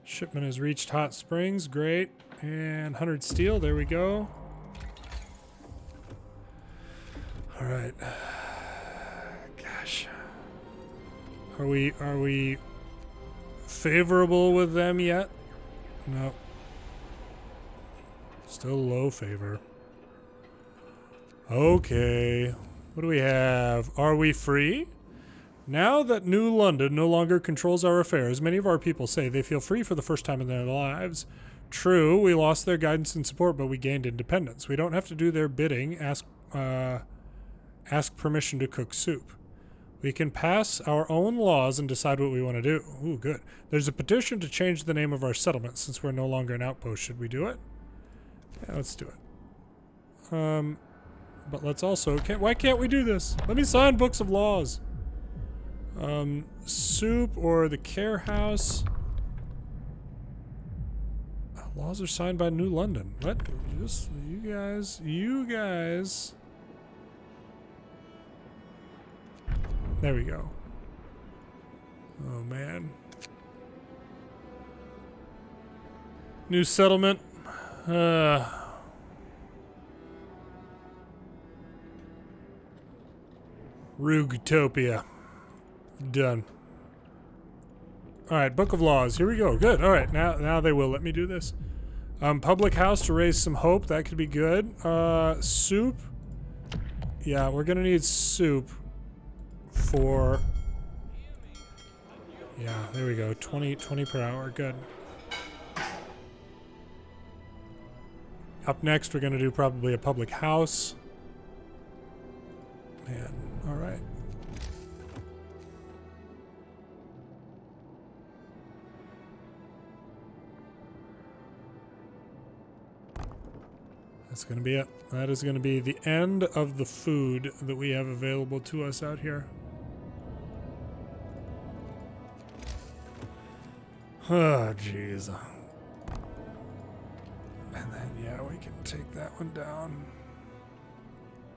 Shipment has reached Hot Springs. Great. And 100 steel. There we go. All right. Gosh. Are we favorable with them yet? No. Still low favor. Okay. What do we have? Are we free? Now that New London no longer controls our affairs, many of our people say they feel free for the first time in their lives. True, we lost their guidance and support, but we gained independence. We don't have to do their bidding, ask permission to cook soup. We can pass our own laws and decide what we want to do. Ooh, good. There's a petition to change the name of our settlement since we're no longer an outpost. Should we do it? Yeah, let's do it. But let's also... why can't we do this? Let me sign books of laws. Soup or the care house. Laws are signed by New London. What? Just you guys. There we go. Oh man. New settlement. Rugtopia. Done. Alright, Book of Laws. Here we go. Good. Alright, now they will let me do this. Public house to raise some hope. That could be good. Soup. Yeah, we're gonna need soup for... Yeah, there we go. 20 per hour. Good. Up next, we're gonna do probably a public house. Man, alright. That's going to be it. That is going to be the end of the food that we have available to us out here. Oh, jeez. And then, yeah, we can take that one down.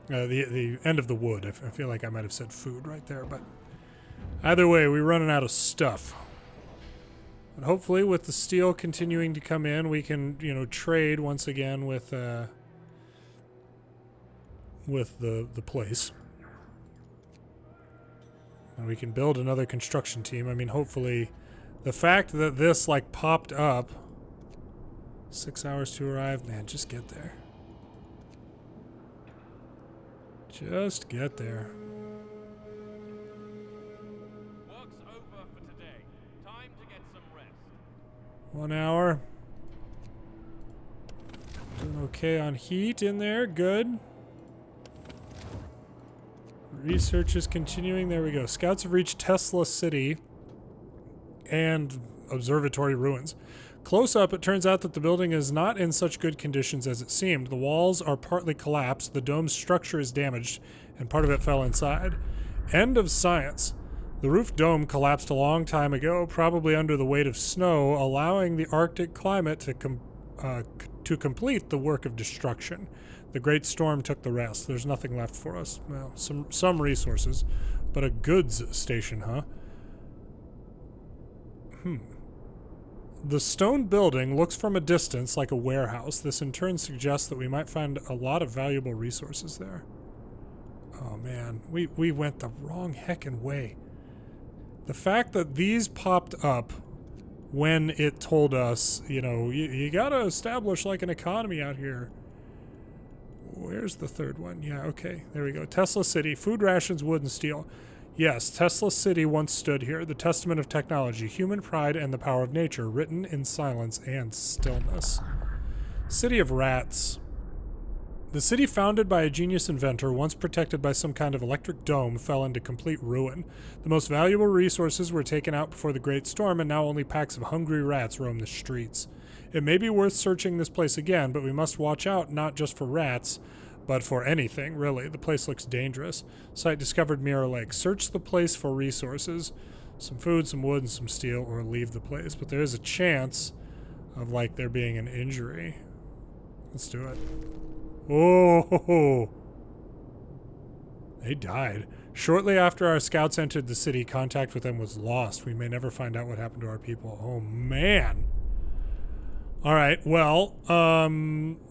The end of the wood. I feel like I might have said food right there, but either way, we're running out of stuff. But hopefully, with the steel continuing to come in, we can, trade once again with the place. And we can build another construction team. I mean, hopefully, the fact that this, popped up, 6 hours to arrive, man, just get there. Just get there. Work's over for today. Time to get some rest. 1 hour. Doing okay on heat in there. Good. Research is continuing. There we go. Scouts have reached Tesla City and observatory ruins. Close up, it turns out that the building is not in such good conditions as it seemed. The walls are partly collapsed, the dome's structure is damaged, and part of it fell inside. End of science. The roof dome collapsed a long time ago, probably under the weight of snow, allowing the Arctic climate to complete the work of destruction. The Great Storm took the rest. There's nothing left for us. Well, some resources, but a goods station, huh? The stone building looks from a distance like a warehouse. This in turn suggests that we might find a lot of valuable resources there. Oh man, we went the wrong heckin' way. The fact that these popped up when it told us, you know, you gotta establish like an economy out here. Where's the third one? Yeah, okay, there we go. Tesla City, food rations, wood, and steel. Yes, Tesla City once stood here, the testament of technology, human pride, and the power of nature, written in silence and stillness. City of Rats. The city founded by a genius inventor, once protected by some kind of electric dome, fell into complete ruin. The most valuable resources were taken out before the Great Storm, and now only packs of hungry rats roam the streets. It may be worth searching this place again, but we must watch out not just for rats, but for anything, really. The place looks dangerous. Site discovered Mirror Lake. Search the place for resources. Some food, some wood, and some steel, or leave the place. But there is a chance of, like, there being an injury. Let's do it. Oh, they died. Shortly after our scouts entered the city, contact with them was lost. We may never find out what happened to our people. Oh, man. All right, well,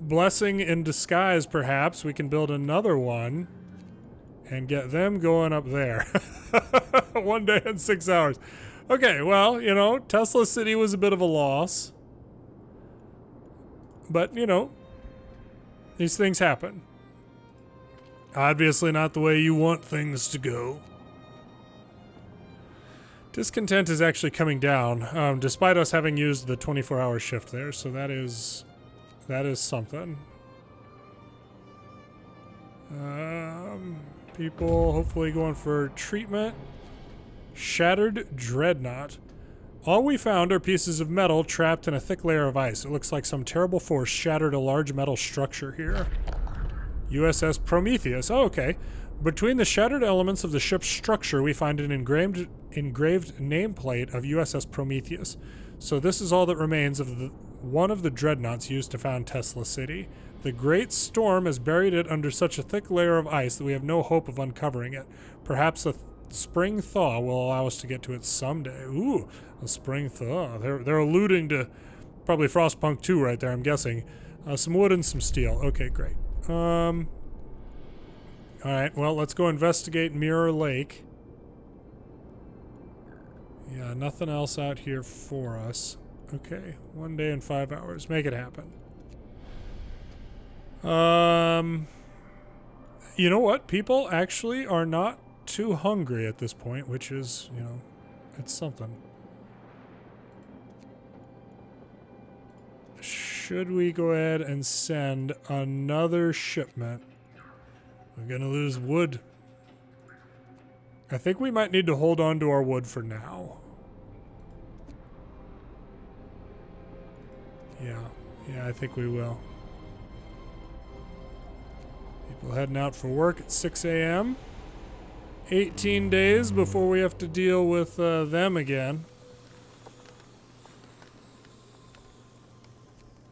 blessing in disguise, perhaps. We can build another one and get them going up there. 1 day and 6 hours. Okay, well, you know, Tesla City was a bit of a loss. But, you know, these things happen. Obviously not the way you want things to go. Discontent is actually coming down, despite us having used the 24-hour shift there, so that is something. People hopefully going for treatment. Shattered Dreadnought. All we found are pieces of metal trapped in a thick layer of ice. It looks like some terrible force shattered a large metal structure here. USS Prometheus. Oh, okay. Between the shattered elements of the ship's structure, we find an engraved nameplate of USS Prometheus. So this is all that remains of one of the dreadnoughts used to found Tesla City. The Great Storm has buried it under such a thick layer of ice that we have no hope of uncovering it. Perhaps a spring thaw will allow us to get to it someday. Ooh, a spring thaw. They're alluding to probably Frostpunk 2 right there, I'm guessing. Some wood and some steel. Okay, great. Alright, well, let's go investigate Mirror Lake. Yeah, nothing else out here for us. Okay, 1 day and 5 hours. Make it happen. You know what? People actually are not too hungry at this point, which is, you know, it's something. Should we go ahead and send another shipment? We're gonna lose wood. I think we might need to hold on to our wood for now. Yeah, I think we will. People heading out for work at 6 a.m. 18 days before we have to deal with them again.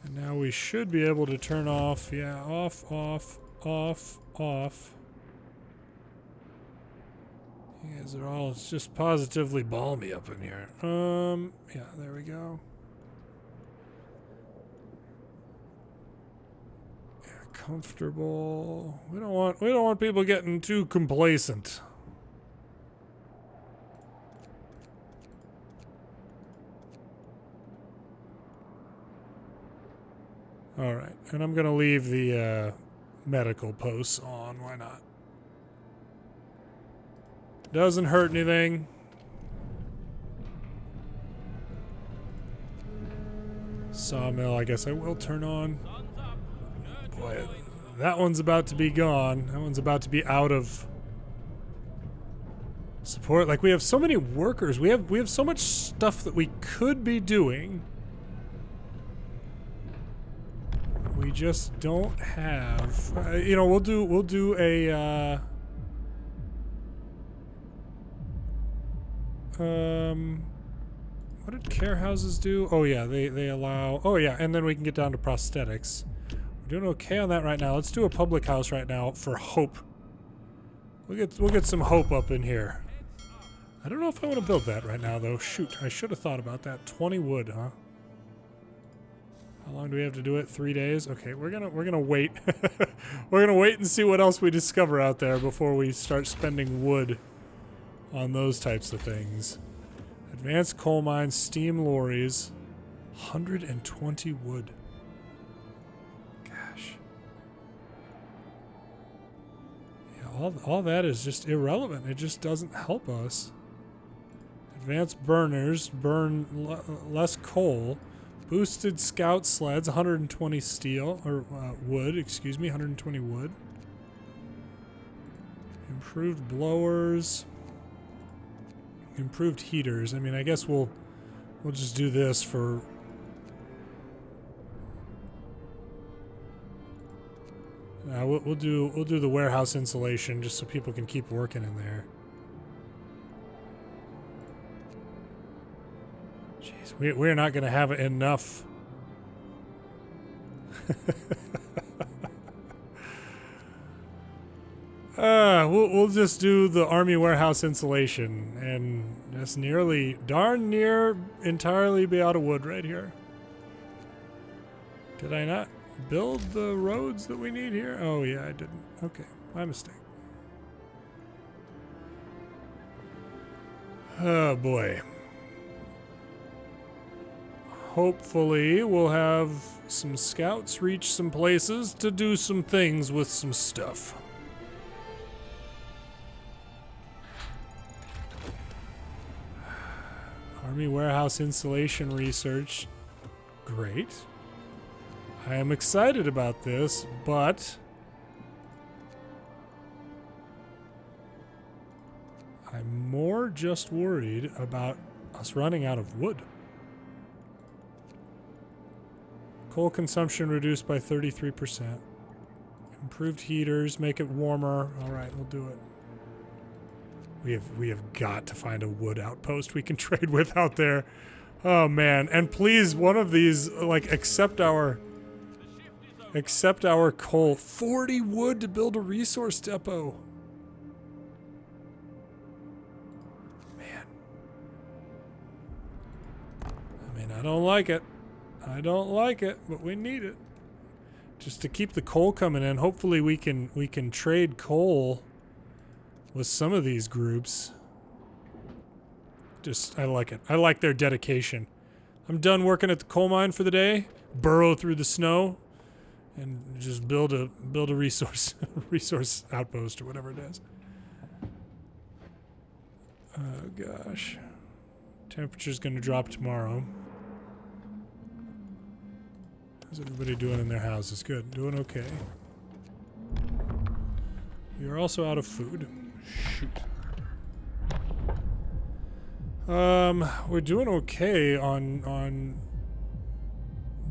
And now we should be able to turn off, yeah, off. You guys are all just positively balmy up in here. Yeah, there we go. Yeah, comfortable. We don't want people getting too complacent. All right, and I'm gonna leave the medical posts on. Why not? Doesn't hurt anything. Sawmill, I guess I will turn on. Boy, that one's about to be gone. That one's about to be out of support. Like, we have so many workers. We have so much stuff that we could be doing. We just don't have. You know, we'll do a. What did care houses do? Oh yeah, they allow. Oh yeah, and then we can get down to prosthetics. We're doing okay on that right now. Let's do a public house right now for hope. We'll get some hope up in here. I don't know if I want to build that right now though. Shoot, I should have thought about that. 20 wood, huh? How long do we have to do it? 3 days? Okay, we're gonna wait. We're gonna wait and see what else we discover out there before we start spending wood on those types of things. Advanced coal mines, steam lorries. 120 wood. Gosh. Yeah, all that is just irrelevant. It just doesn't help us. Advanced burners burn less coal. Boosted scout sleds, 120 steel, or wood, excuse me, 120 wood. Improved blowers. Improved heaters. I mean, I guess we'll just do this for... we'll do the warehouse insulation just so people can keep working in there. Jeez, we're not going to have enough. We'll just do the army warehouse insulation and just darn near entirely be out of wood right here. Did I not build the roads that we need here? Oh yeah, I didn't. Okay, my mistake. Oh boy. Hopefully we'll have some scouts reach some places to do some things with some stuff. Army warehouse insulation research. Great. I am excited about this, but I'm more just worried about us running out of wood. Coal consumption reduced by 33%. Improved heaters, make it warmer. All right, we'll do it. We have got to find a wood outpost we can trade with out there. Oh man, and please, one of these, like, accept our coal. 40 wood to build a resource depot. Man. I mean, I don't like it. I don't like it, but we need it. Just to keep the coal coming in. Hopefully we can trade coal with some of these groups. I like it. I like their dedication. I'm done working at the coal mine for the day. Burrow through the snow and just build a resource resource outpost or whatever it is. Oh gosh. Temperature's gonna drop tomorrow. How's everybody doing in their houses? Good. Doing okay. You're also out of food. Shoot. We're doing okay on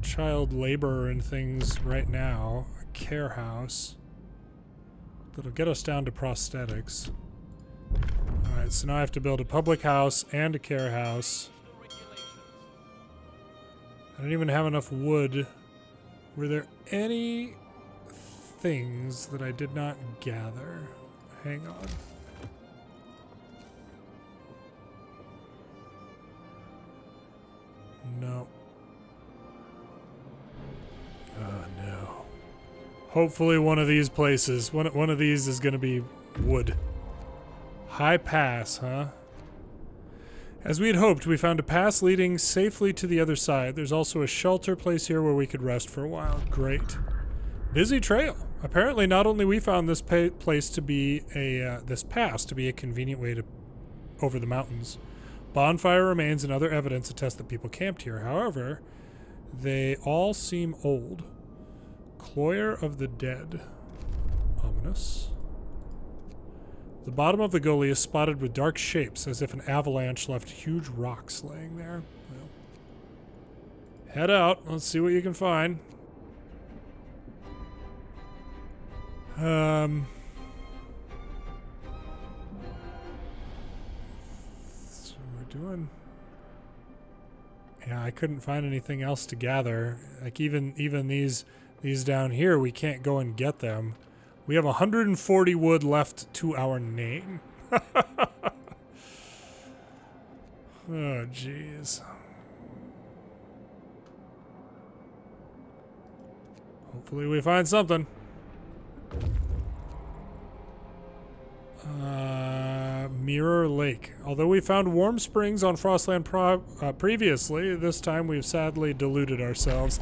child labor and things right now. A care house. That'll get us down to prosthetics. Alright, so now I have to build a public house and a care house. I don't even have enough wood. Were there any things that I did not gather? Hang on. No. Oh no. Hopefully one of these places, one of these is going to be wood. High pass, huh? As we had hoped, we found a pass leading safely to the other side. There's also a shelter place here where we could rest for a while. Great. Busy trail. Apparently not only we found this place to be this pass to be a convenient way to over the mountains. Bonfire remains and other evidence attest that people camped here. However, they all seem old. Cloyer of the Dead. Ominous. The bottom of the gully is spotted with dark shapes, as if an avalanche left huge rocks laying there. Well, head out. Let's see what you can find. That's what we're doing. Yeah, I couldn't find anything else to gather. Like even these down here, we can't go and get them. We have 140 wood left to our name. Oh, jeez. Hopefully we find something. Mirror Lake. Although we found warm springs on Frostland previously, this time we've sadly deluded ourselves.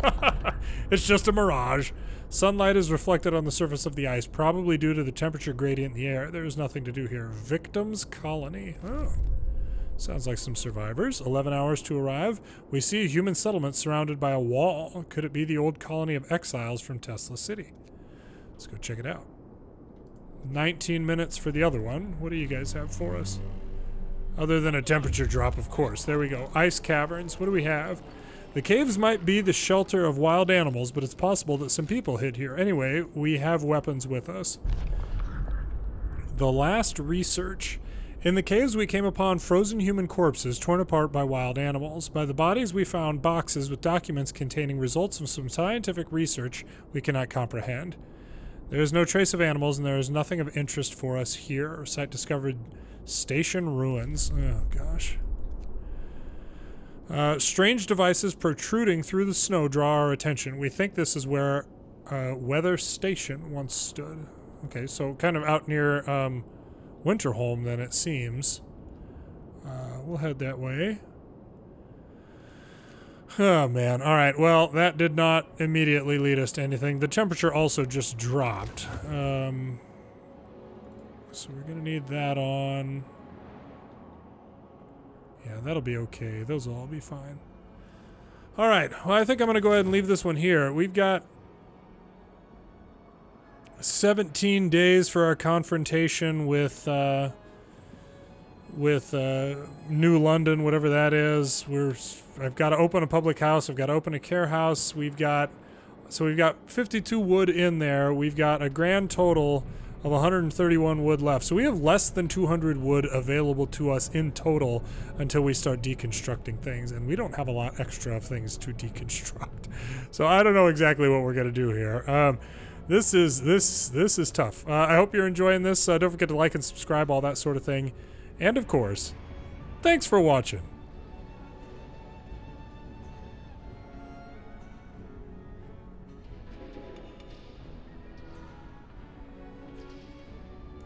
It's just a mirage. Sunlight is reflected on the surface of the ice, probably due to the temperature gradient in the air. There is nothing to do here. Victims Colony. Oh. Sounds like some survivors. 11 hours to arrive. We see a human settlement surrounded by a wall. Could it be the old colony of exiles from Tesla City? Let's go check it out. 19 minutes for the other one. What do you guys have for us? Other than a temperature drop, of course. There we go. Ice caverns. What do we have? The caves might be the shelter of wild animals, but it's possible that some people hid here. Anyway, we have weapons with us. The last research. In the caves, we came upon frozen human corpses torn apart by wild animals. By the bodies, we found boxes with documents containing results of some scientific research we cannot comprehend. There is no trace of animals, and there is nothing of interest for us here. Site discovered station ruins. Oh, gosh. Strange devices protruding through the snow draw our attention. We think this is where weather station once stood. Okay, so kind of out near Winterhome, then, it seems. We'll head that way. Oh, man. All right. Well, that did not immediately lead us to anything. The temperature also just dropped. So we're going to need that on. Yeah, that'll be okay. Those will all be fine. All right. Well, I think I'm going to go ahead and leave this one here. We've got 17 days for our confrontation with New London, whatever that is. I've got to open a public house. I've got to open a care house. We've got 52 wood in there. We've got a grand total of 131 wood left. So we have less than 200 wood available to us in total until we start deconstructing things, and we don't have a lot extra of things to deconstruct. So I don't know exactly what we're gonna do here. This is tough. I hope you're enjoying this. Don't forget to like and subscribe, all that sort of thing. And of course, thanks for watching.